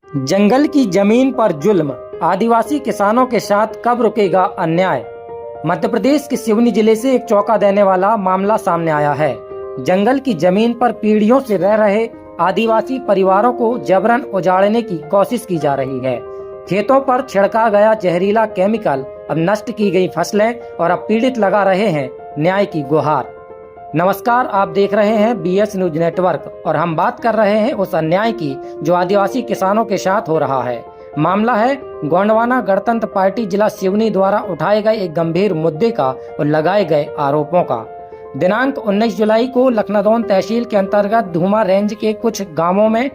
जंगल की जमीन पर जुल्म, आदिवासी किसानों के साथ कब रुकेगा अन्याय। मध्य प्रदेश के सिवनी जिले से एक चौंका देने वाला मामला सामने आया है। जंगल की जमीन पर पीढ़ियों से रह रहे आदिवासी परिवारों को जबरन उजाड़ने की कोशिश की जा रही है। खेतों पर छिड़का गया जहरीला केमिकल, अब नष्ट की गई फसलें और अब पीड़ित लगा रहे हैं न्याय की गुहार। नमस्कार, आप देख रहे हैं BS न्यूज नेटवर्क और हम बात कर रहे हैं उस अन्याय की जो आदिवासी किसानों के साथ हो रहा है। मामला है गोंडवाना गणतंत्र पार्टी जिला सिवनी द्वारा उठाए गए एक गंभीर मुद्दे का और लगाए गए आरोपों का। दिनांक 19 जुलाई को लखनदौन तहसील के अंतर्गत धूमा रेंज के कुछ गांवों में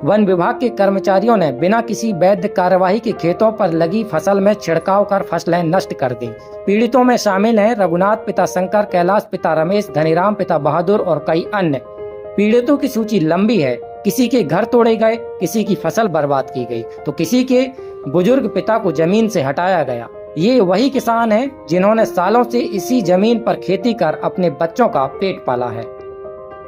वन विभाग के कर्मचारियों ने बिना किसी वैध कार्यवाही के खेतों पर लगी फसल में छिड़काव कर फसलें नष्ट कर दी। पीड़ितों में शामिल हैं रघुनाथ पिता शंकर, कैलाश पिता रमेश, धनीराम पिता बहादुर और कई अन्य। पीड़ितों की सूची लंबी है। किसी के घर तोड़े गए, किसी की फसल बर्बाद की गई, तो किसी के बुजुर्ग पिता को जमीन से हटाया गया। ये वही किसान हैं जिन्होंने सालों से इसी जमीन पर खेती कर अपने बच्चों का पेट पाला है।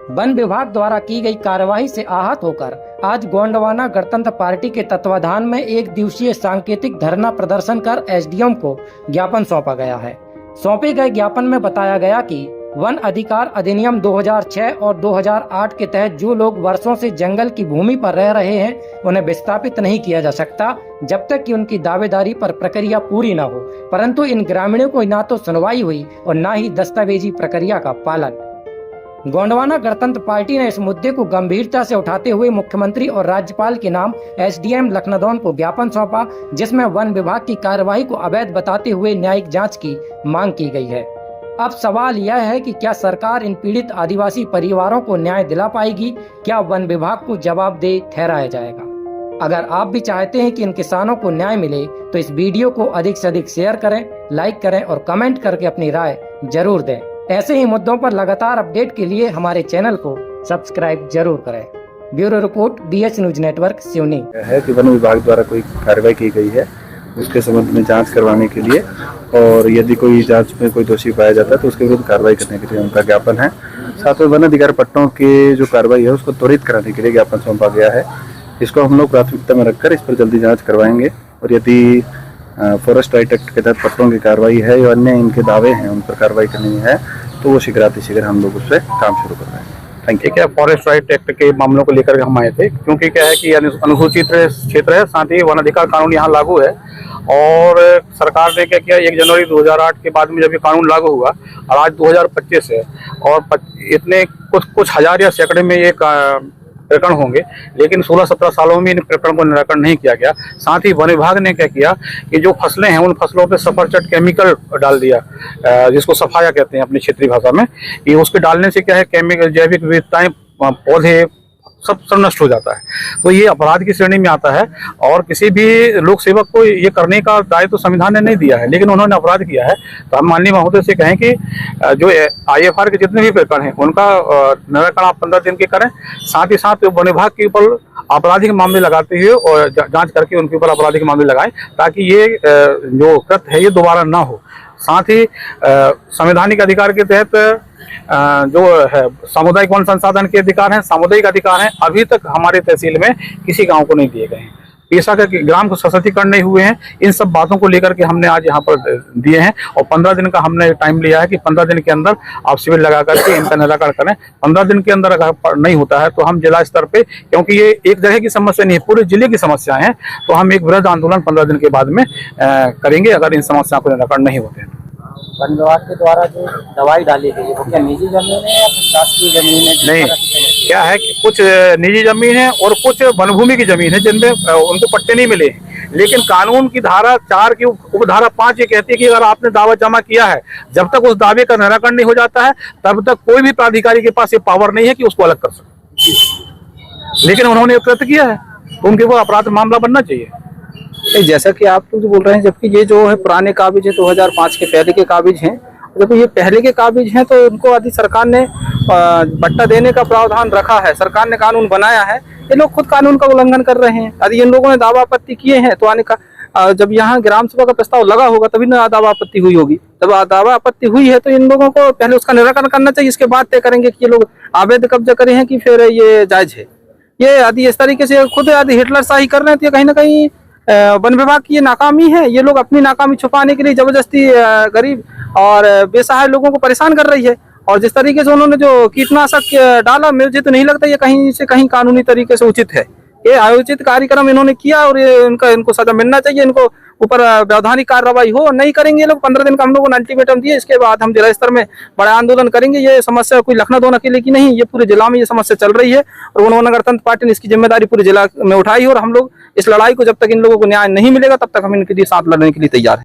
वन विभाग द्वारा की गई कार्यवाही से आहत होकर आज गोंडवाना गणतंत्र पार्टी के तत्वाधान में एक दिवसीय सांकेतिक धरना प्रदर्शन कर SDM को ज्ञापन सौंपा गया है। सौंपे गए ज्ञापन में बताया गया कि वन अधिकार अधिनियम 2006 और 2008 के तहत जो लोग वर्षों से जंगल की भूमि पर रह रहे हैं उन्हें विस्थापित नहीं किया जा सकता जब तक कि उनकी दावेदारी पर प्रक्रिया पूरी न हो। परंतु इन ग्रामीणों को न तो सुनवाई हुई और न ही दस्तावेजी प्रक्रिया का पालन। गोंडवाना गणतंत्र पार्टी ने इस मुद्दे को गंभीरता से उठाते हुए मुख्यमंत्री और राज्यपाल के नाम SDM लखनदौन को ज्ञापन सौंपा, जिसमें वन विभाग की कार्यवाही को अवैध बताते हुए न्यायिक जांच की मांग की गई है। अब सवाल यह है कि क्या सरकार इन पीड़ित आदिवासी परिवारों को न्याय दिला पाएगी? क्या वन विभाग को जवाबदेह ठहराया जाएगा? अगर आप भी चाहते हैं कि इन किसानों को न्याय मिले तो इस वीडियो को अधिक से अधिक शेयर करें, लाइक करें और कमेंट करके अपनी राय जरूर दें। ऐसे ही मुद्दों पर लगातार अपडेट के लिए हमारे चैनल को सब्सक्राइब जरूर करें। Bureau report BS news network Seoni. है कि वन विभाग द्वारा कोई कार्रवाई की गई है उसके संबंध में जांच करवाने के लिए, और यदि कोई जांच में कोई दोषी पाया जाता है तो उसके विरुद्ध कार्रवाई करने के लिए उनका ज्ञापन है। साथ में वन अधिकार पट्टों की जो कार्रवाई है उसको त्वरित कराने के लिए ज्ञापन सौंपा गया है। इसको हम लोग प्राथमिकता में रखकर इस पर जल्दी जाँच करवाएंगे, और यदि फॉरेस्ट राइट एक्ट के तहत पट्टों की कार्रवाई है या अन्य इनके दावे हैं उन पर कार्रवाई करनी है तो वो शीघ्र हम लोग उस पर काम शुरू कर रहे हैं। Thank you. क्या फॉरेस्ट राइट एक्ट के मामलों को लेकर हम आए थे, क्योंकि क्या है कि अनुसूचित क्षेत्र है, साथ ही वन अधिकार कानून यहाँ लागू है। और सरकार ने क्या किया, 1 जनवरी 2008 के बाद में जब ये कानून लागू हुआ और आज 2025 है और इतने कुछ हजार या सैकड़े में ये प्रकरण होंगे, लेकिन 16-17 सालों में इन प्रकरण को निराकरण नहीं किया गया। साथ ही वन विभाग ने क्या किया कि जो फसलें हैं उन फसलों पे सफरचट केमिकल डाल दिया, जिसको सफाया कहते हैं अपनी क्षेत्रीय भाषा में। ये उसके डालने से क्या है, केमिकल जैविक विविधताएं, पौधे सब नष्ट हो जाता है। तो ये अपराध की श्रेणी में आता है और किसी भी लोक सेवक को ये करने का दायित्व तो संविधान ने नहीं दिया है, लेकिन उन्होंने अपराध किया है। तो हम माननीय महोदय से कहें कि जो IFR के जितने भी प्रकरण हैं उनका निराकरण आप 15 दिन के करें। साथ ही साथ वन विभाग के ऊपर आपराधिक मामले लगाते हुए और जांच करके उनके ऊपर आपराधिक मामले लगाएं, ताकि ये जो कृत्य है ये दोबारा ना हो। साथ ही संवैधानिक अधिकार के तहत जो है सामुदायिक वन संसाधन के अधिकार हैं, सामुदायिक अधिकार हैं, अभी तक हमारे तहसील में किसी गांव को नहीं दिए गए हैं। पेशा के ग्राम को सशक्तिकरण नहीं हुए हैं। इन सब बातों को लेकर के हमने आज यहाँ पर दिए हैं और 15 दिन का हमने टाइम लिया है कि 15 दिन के अंदर आप शिविर लगा करके इनका निराकरण करें। 15 दिन के अंदर अगर नहीं होता है तो हम जिला स्तर पे, क्योंकि ये एक जगह की समस्या नहीं है, पूरे जिले की समस्या है, तो हम एक वृहद आंदोलन 15 दिन के बाद में करेंगे अगर इन समस्याओं को निराकरण नहीं होते हैं। वन विभाग के द्वारा जो दवाई डाली गई है वो क्या निजी जमीन है या शासकीय जमीन है? नहीं, क्या है कि कुछ निजी जमीन है और कुछ वनभूमि की जमीन है जिनमें उनको पट्टे नहीं मिले। लेकिन कानून की धारा 4 की उपधारा 5 ये कहती है कि अगर आपने दावा जमा किया है, जब तक उस दावे का निराकरण नहीं हो जाता है तब तक कोई भी प्राधिकारी के पास ये पावर नहीं है कि उसको अलग कर सके। लेकिन उन्होंने कृत्य किया है तो उनके ऊपर अपराध मामला बनना चाहिए। जैसा कि आप लोग बोल रहे हैं, जबकि ये जो है पुराने काबिज है 2005 के पहले के काबिज हैं, जब ये पहले के काबिज हैं तो उनको यदि सरकार ने पट्टा देने का प्रावधान रखा है, सरकार ने कानून बनाया है, ये लोग खुद कानून का उल्लंघन कर रहे हैं। यदि इन लोगों ने दावा आपत्ति किए हैं तो आने का जब यहाँ ग्राम सभा का प्रस्ताव लगा होगा तभी ना दावा आपत्ति हुई होगी। जब दावा आपत्ति हुई है तो इन लोगों को पहले उसका निराकरण करना चाहिए, इसके बाद तय करेंगे कि ये लोग अवैध कब्जा करे हैं कि फिर ये जायज है। ये यदि इस तरीके से खुद यदि हिटलर शाही कर रहे हैं तो ये कहीं ना कहीं वन विभाग की ये नाकामी है। ये लोग अपनी नाकामी छुपाने के लिए जबरदस्ती गरीब और बेसहाय लोगों को परेशान कर रही है। और जिस तरीके से उन्होंने जो कीटनाशक डाला, मुझे तो नहीं लगता ये कहीं से कहीं कानूनी तरीके से उचित है। ये आयोजित कार्यक्रम इन्होंने किया और ये इनको सजा मिलना चाहिए। इनको ऊपर वैधानिक कार्रवाई हो, नहीं करेंगे लोग 15 दिन का हम लोगों को अल्टीमेटम दिए, इसके बाद हम जिला स्तर में बड़ा आंदोलन करेंगे। ये समस्या कोई लखनऊ अकेले की नहीं, ये पूरे जिला में ये समस्या चल रही है और उन्होंने गणतंत्र पार्टी ने इसकी जिम्मेदारी पूरे जिला में उठाई और हम लोग इस लड़ाई को जब तक इन लोगों को न्याय नहीं मिलेगा तब तक हम इनके लिए साथ लड़ने के लिए तैयार हैं।